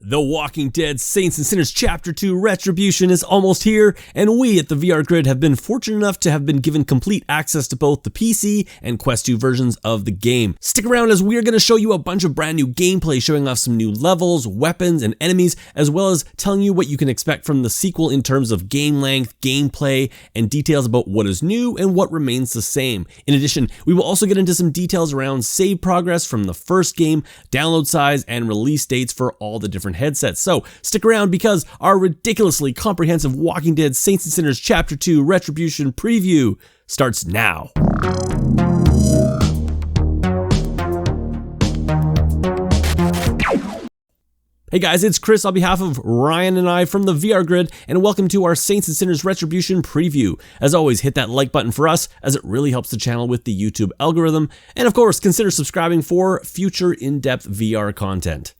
The Walking Dead Saints and Sinners Chapter 2 Retribution is almost here, and we at the VR Grid have been fortunate enough to have been given complete access to both the PC and Quest 2 versions of the game. Stick around as we are going to show you a bunch of brand new gameplay, showing off some new levels, weapons, and enemies, as well as telling you what you can expect from the sequel in terms of game length, gameplay, and details about what is new and what remains the same. In addition, we will also get into some details around save progress from the first game, download size, and release dates for all the different headsets. So stick around because our ridiculously comprehensive Walking Dead Saints and Sinners Chapter 2 Retribution preview starts now. Hey guys, it's Chris on behalf of Ryan and I from the VR Grid, and welcome to our Saints and Sinners Retribution preview. As always, hit that like button for us, as it really helps the channel with the YouTube algorithm, and of course, consider subscribing for future in-depth VR content.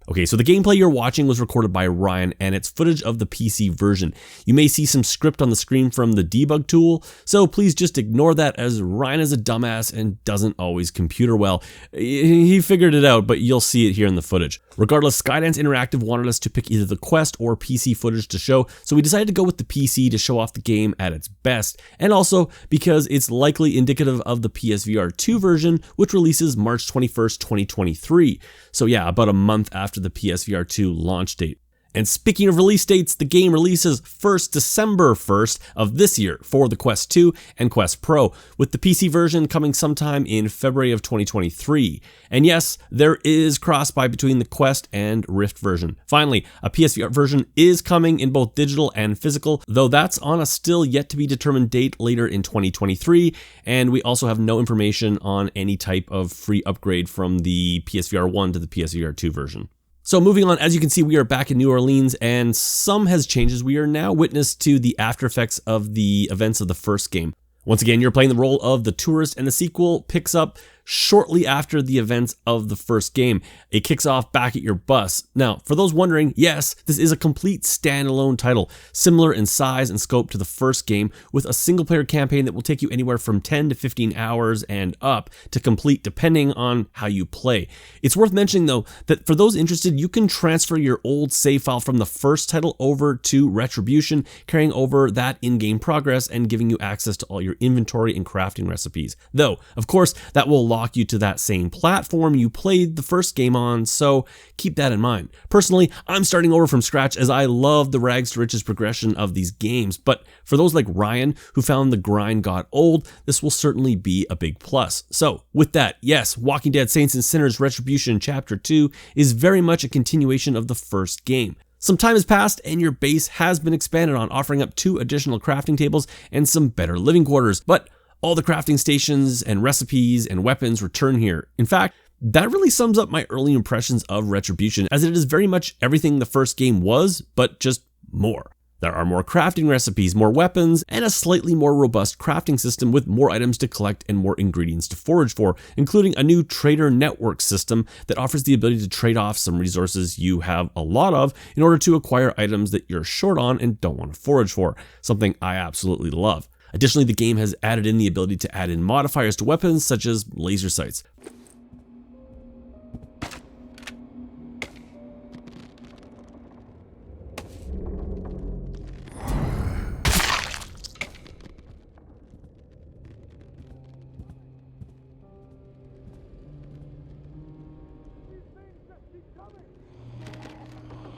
Okay, so the gameplay you're watching was recorded by Ryan, and it's footage of the PC version. You may see some script on the screen from the debug tool, so please just ignore that, as Ryan is a dumbass and doesn't always computer well. He figured it out, but you'll see it here in the footage. Regardless, Skydance Interactive wanted us to pick either the Quest or PC footage to show, so we decided to go with the PC to show off the game at its best, and also because it's likely indicative of the PSVR 2 version, which releases March 21st, 2023. So yeah, about a month after the PSVR 2 launch date. And speaking of release dates, the game releases December 1st of this year for the Quest 2 and Quest Pro, with the PC version coming sometime in February of 2023. And yes, there is cross-buy between the Quest and Rift version. Finally, a PSVR version is coming in both digital and physical, though that's on a still yet to be determined date later in 2023, and we also have no information on any type of free upgrade from the PSVR 1 to the PSVR 2 version. So moving on, as you can see, we are back in New Orleans, and some has changed as we are now witness to the after effects of the events of the first game. Once again, you're playing the role of the tourist, and the sequel picks up shortly after the events of the first game. It kicks off back at your bus. Now, for those wondering, yes, this is a complete standalone title, similar in size and scope to the first game, with a single-player campaign that will take you anywhere from 10 to 15 hours and up to complete, depending on how you play. It's worth mentioning, though, that for those interested, you can transfer your old save file from the first title over to Retribution, carrying over that in-game progress and giving you access to all your inventory and crafting recipes. Though, of course, that will lock you to that same platform you played the first game on, so keep that in mind. Personally, I'm starting over from scratch as I love the rags to riches progression of these games, but for those like Ryan who found the grind got old, this will certainly be a big plus. So with that, yes, Walking Dead Saints and Sinners Retribution Chapter 2 is very much a continuation of the first game. Some time has passed and your base has been expanded on, offering up 2 additional crafting tables and some better living quarters, but all the crafting stations and recipes and weapons return here. In fact, that really sums up my early impressions of Retribution, as it is very much everything the first game was, but just more. There are more crafting recipes, more weapons, and a slightly more robust crafting system with more items to collect and more ingredients to forage for, including a new trader network system that offers the ability to trade off some resources you have a lot of in order to acquire items that you're short on and don't want to forage for, something I absolutely love. Additionally, the game has added in the ability to add in modifiers to weapons such as laser sights.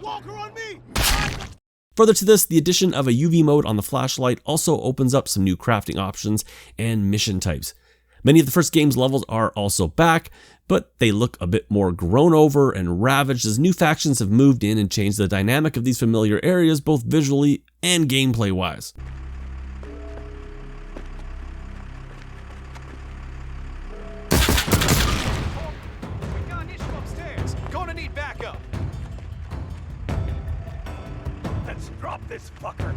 Walker on me! Further to this, the addition of a UV mode on the flashlight also opens up some new crafting options and mission types. Many of the first game's levels are also back, but they look a bit more grown over and ravaged as new factions have moved in and changed the dynamic of these familiar areas both visually and gameplay wise. We got an issue upstairs. Gonna need backup. Let's drop this fucker.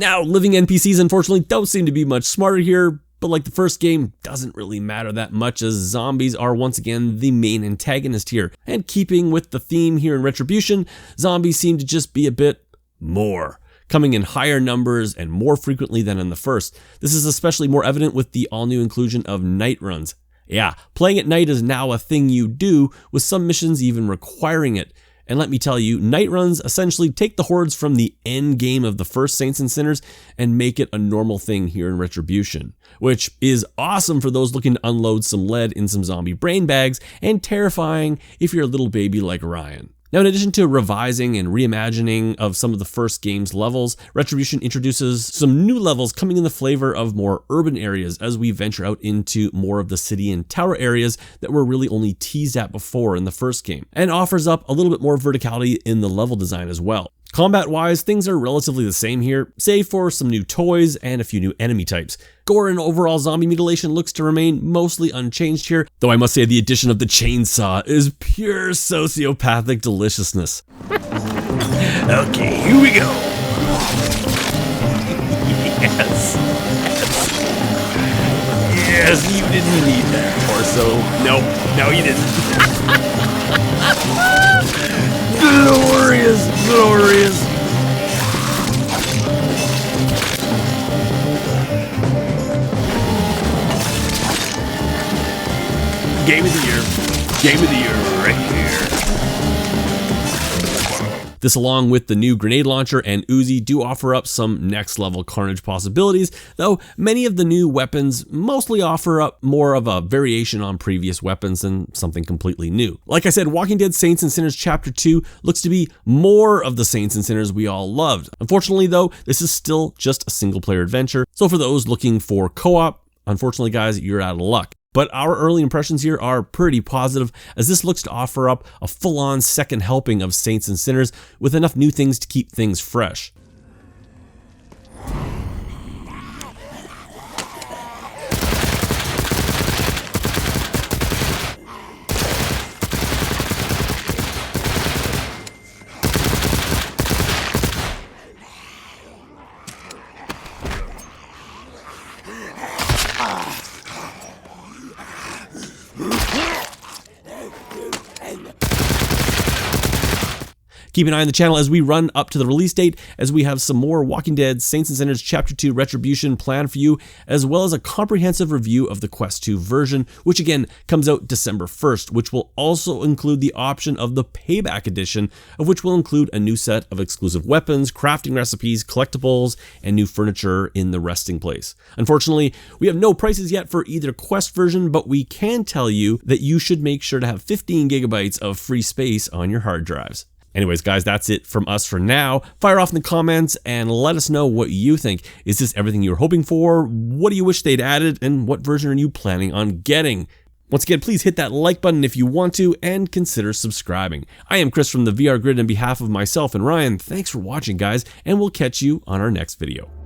Now, living NPCs unfortunately don't seem to be much smarter here, but like the first game, doesn't really matter that much as zombies are once again the main antagonist here. And keeping with the theme here in Retribution, zombies seem to just be a bit more, coming in higher numbers and more frequently than in the first. This is especially more evident with the all-new inclusion of night runs. Yeah, playing at night is now a thing you do, with some missions even requiring it. And let me tell you, night runs essentially take the hordes from the end game of the first Saints and Sinners and make it a normal thing here in Retribution, which is awesome for those looking to unload some lead in some zombie brain bags, and terrifying if you're a little baby like Ryan. Now, in addition to revising and reimagining of some of the first game's levels, Retribution introduces some new levels coming in the flavor of more urban areas as we venture out into more of the city and tower areas that were really only teased at before in the first game, and offers up a little bit more verticality in the level design as well. Combat-wise, things are relatively the same here, save for some new toys and a few new enemy types. Gore and overall zombie mutilation looks to remain mostly unchanged here, though I must say the addition of the chainsaw is pure sociopathic deliciousness. Okay, here we go. Yes. Yes, you didn't need that torso. No, you didn't. Glorious. Game of the year right here. This, along with the new grenade launcher and Uzi, do offer up some next level carnage possibilities, though many of the new weapons mostly offer up more of a variation on previous weapons than something completely new. Like I said, Walking Dead Saints and Sinners Chapter 2 looks to be more of the Saints and Sinners we all loved. Unfortunately though, this is still just a single player adventure, so for those looking for co-op, unfortunately guys, you're out of luck. But our early impressions here are pretty positive, as this looks to offer up a full-on second helping of Saints and Sinners with enough new things to keep things fresh. Keep an eye on the channel as we run up to the release date, as we have some more Walking Dead Saints and Sinners Chapter 2 Retribution planned for you, as well as a comprehensive review of the Quest 2 version, which again comes out December 1st, which will also include the option of the Payback Edition, of which will include a new set of exclusive weapons, crafting recipes, collectibles, and new furniture in the resting place. Unfortunately, we have no prices yet for either Quest version, but we can tell you that you should make sure to have 15 gigabytes of free space on your hard drives. Anyways, guys, that's it from us for now. Fire off in the comments and let us know what you think. Is this everything you were hoping for? What do you wish they'd added? And what version are you planning on getting? Once again, please hit that like button if you want to, and consider subscribing. I am Chris from the VR Grid, and on behalf of myself and Ryan, thanks for watching, guys, and we'll catch you on our next video.